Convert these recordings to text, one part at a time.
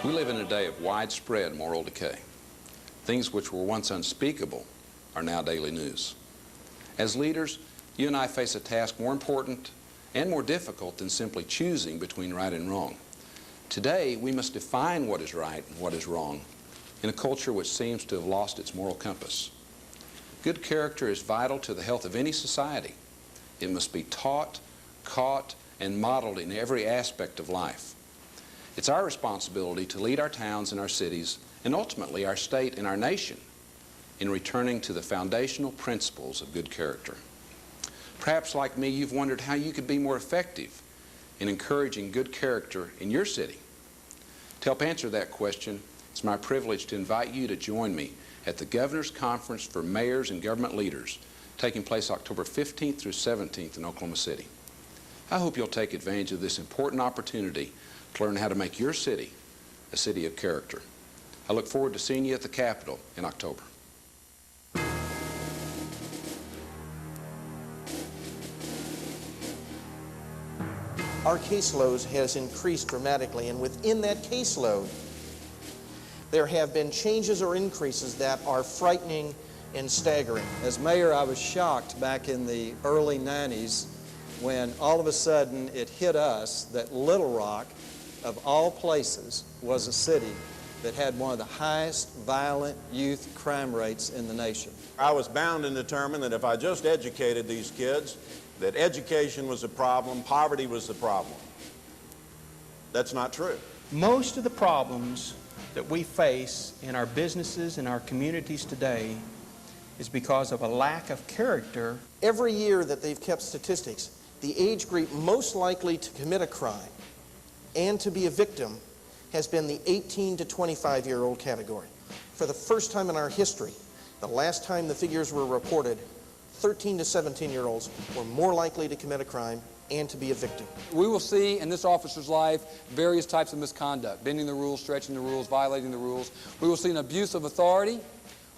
We live in a day of widespread moral decay. Things which were once unspeakable are now daily news. As leaders, you and I face a task more important and more difficult than simply choosing between right and wrong. Today, we must define what is right and what is wrong in a culture which seems to have lost its moral compass. Good character is vital to the health of any society. It must be taught, caught, and modeled in every aspect of life. It's our responsibility to lead our towns and our cities, and ultimately our state and our nation, in returning to the foundational principles of good character. Perhaps, like me, you've wondered how you could be more effective in encouraging good character in your city. To help answer that question, it's my privilege to invite you to join me at the Governor's Conference for Mayors and Government Leaders, taking place October 15th through 17th in Oklahoma City. I hope you'll take advantage of this important opportunity to learn how to make your city a city of character. I look forward to seeing you at the Capitol in October. Our caseload has increased dramatically, and within that caseload, there have been changes or increases that are frightening and staggering. As mayor, I was shocked back in the early 90s when all of a sudden it hit us that Little Rock, of all places, was a city that had one of the highest violent youth crime rates in the nation. I was bound and determined that if I just educated these kids, that education was a problem, poverty was the problem. That's not true. Most of the problems that we face in our businesses and our communities today is because of a lack of character. Every year that they've kept statistics, the age group most likely to commit a crime and to be a victim has been the 18 to 25-year-old category. For the first time in our history, the last time the figures were reported, 13 to 17-year-olds were more likely to commit a crime and to be a victim. We will see in this officer's life various types of misconduct, bending the rules, stretching the rules, violating the rules. We will see an abuse of authority.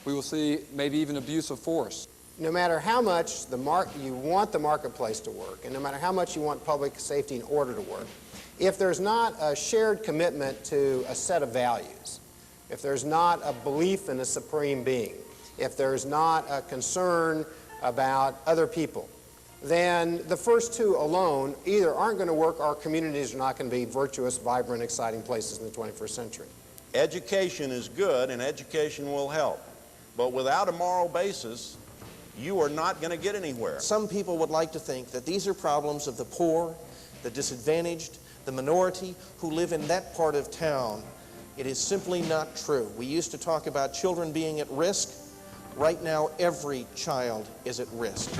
We will see maybe even abuse of force. No matter how much you want the marketplace to work, and no matter how much you want public safety and order to work, if there's not a shared commitment to a set of values, if there's not a belief in a supreme being, if there's not a concern about other people, then the first two alone either aren't going to work or our communities are not going to be virtuous, vibrant, exciting places in the 21st century. Education is good and education will help, but without a moral basis, you are not going to get anywhere. Some people would like to think that these are problems of the poor, the disadvantaged, the minority who live in that part of town. It is simply not true. We used to talk about children being at risk. Right now, every child is at risk.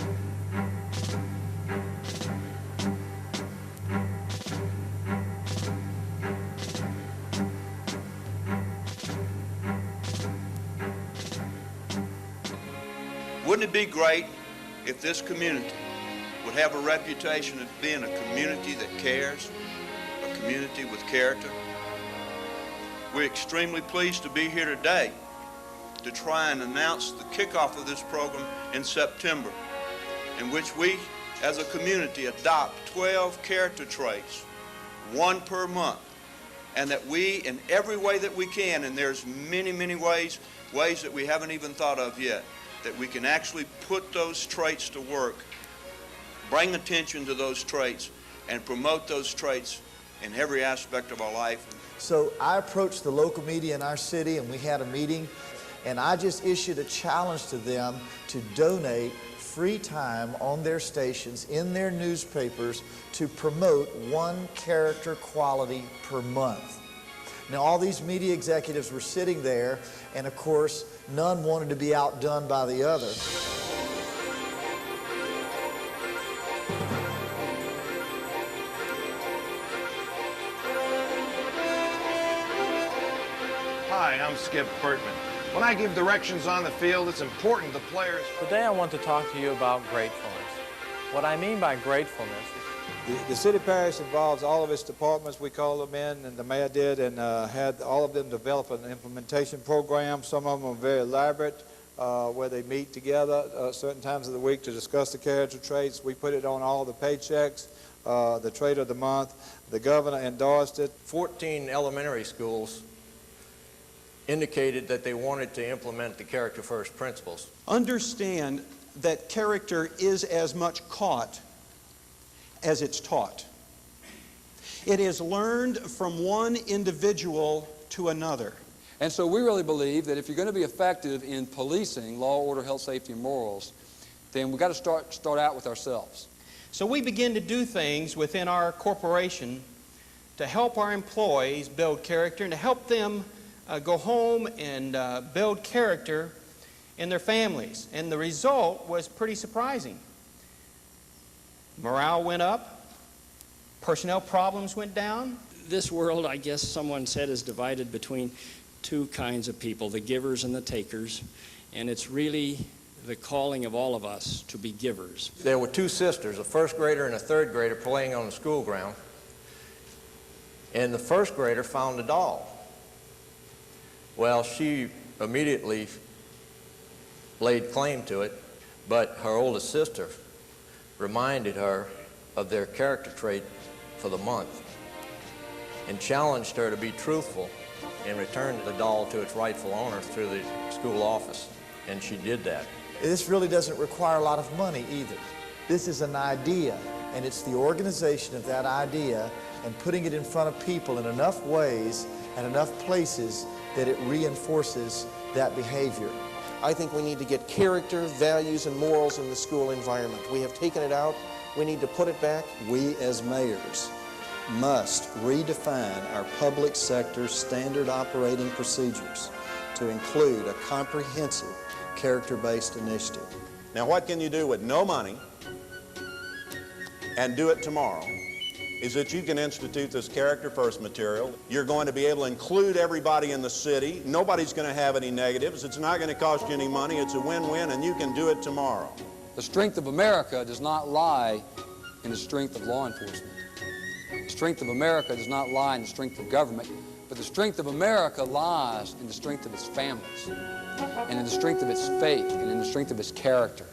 Wouldn't it be great if this community would have a reputation of being a community that cares, a community with character? We're extremely pleased to be here today to try and announce the kickoff of this program in September, in which we, as a community, adopt 12 character traits, one per month, and that we, in every way that we can, and there's many, many ways that we haven't even thought of yet, that we can actually put those traits to work, bring attention to those traits, and promote those traits in every aspect of our life. So I approached the local media in our city, and we had a meeting, and I just issued a challenge to them to donate free time on their stations, in their newspapers, to promote one character quality per month. Now, all these media executives were sitting there, and of course, none wanted to be outdone by the other. Hi, I'm Skip Bertman. When I give directions on the field, it's important the players... Today I want to talk to you about gratefulness. What I mean by gratefulness is... The city parish involves all of its departments. We called them in, and the mayor did, and had all of them develop an implementation program. Some of them are very elaborate, where they meet together certain times of the week to discuss the character traits. We put it on all the paychecks, the trait of the month. The governor endorsed it. 14 elementary schools indicated that they wanted to implement the Character First principles. Understand that character is as much caught as it's taught. It is learned from one individual to another. And so we really believe that if you're going to be effective in policing law, order, health, safety, and morals, then we've got to start out with ourselves. So we begin to do things within our corporation to help our employees build character and to help them go home and build character in their families. And the result was pretty surprising. Morale went up. Personnel problems went down. This world, I guess someone said, is divided between two kinds of people, the givers and the takers. And it's really the calling of all of us to be givers. There were two sisters, a first grader and a third grader, playing on the school ground. And the first grader found a doll. Well, she immediately laid claim to it, but her oldest sister reminded her of their character trait for the month and challenged her to be truthful and return the doll to its rightful owner through the school office. And she did that. This really doesn't require a lot of money either. This is an idea, and it's the organization of that idea and putting it in front of people in enough ways and enough places that it reinforces that behavior. I think we need to get character, values, and morals in the school environment. We have taken it out. We need to put it back. We as mayors must redefine our public sector standard operating procedures to include a comprehensive character-based initiative. Now, what can you do with no money and do it tomorrow is that you can institute this Character First material. You're going to be able to include everybody in the city. Nobody's going to have any negatives. It's not going to cost you any money. It's a win-win, and you can do it tomorrow. The strength of America does not lie in the strength of law enforcement. The strength of America does not lie in the strength of government, but the strength of America lies in the strength of its families, and in the strength of its faith, and in the strength of its character.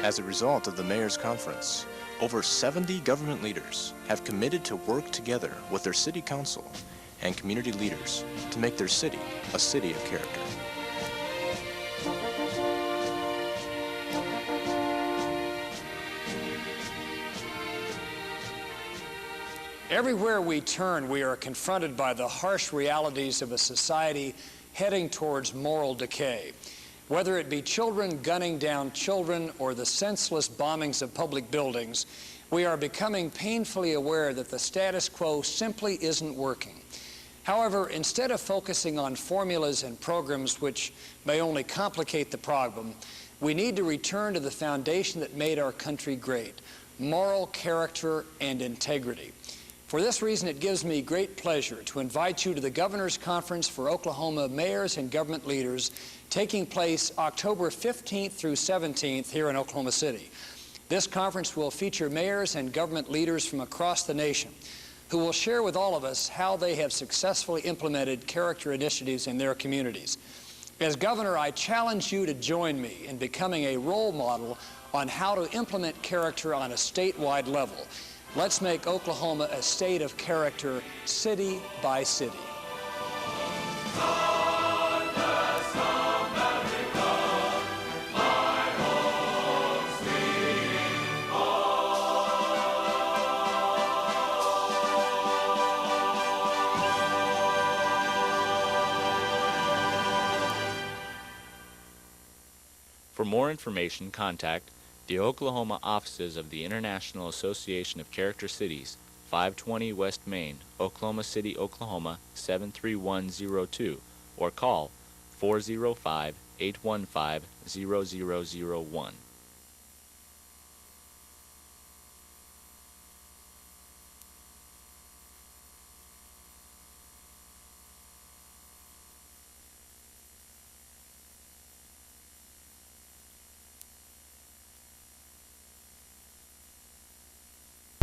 As a result of the Mayor's Conference, over 70 government leaders have committed to work together with their city council and community leaders to make their city a city of character. Everywhere we turn, we are confronted by the harsh realities of a society heading towards moral decay. Whether it be children gunning down children or the senseless bombings of public buildings, we are becoming painfully aware that the status quo simply isn't working. However, instead of focusing on formulas and programs which may only complicate the problem, we need to return to the foundation that made our country great: moral character and integrity. For this reason, it gives me great pleasure to invite you to the Governor's Conference for Oklahoma Mayors and Government Leaders, taking place October 15th through 17th here in Oklahoma City. This conference will feature mayors and government leaders from across the nation who will share with all of us how they have successfully implemented character initiatives in their communities. As Governor, I challenge you to join me in becoming a role model on how to implement character on a statewide level. Let's make Oklahoma a state of character, city by city. For more information, contact the Oklahoma offices of the International Association of Character Cities, 520 West Main, Oklahoma City, Oklahoma 73102, or call 405-815-0001.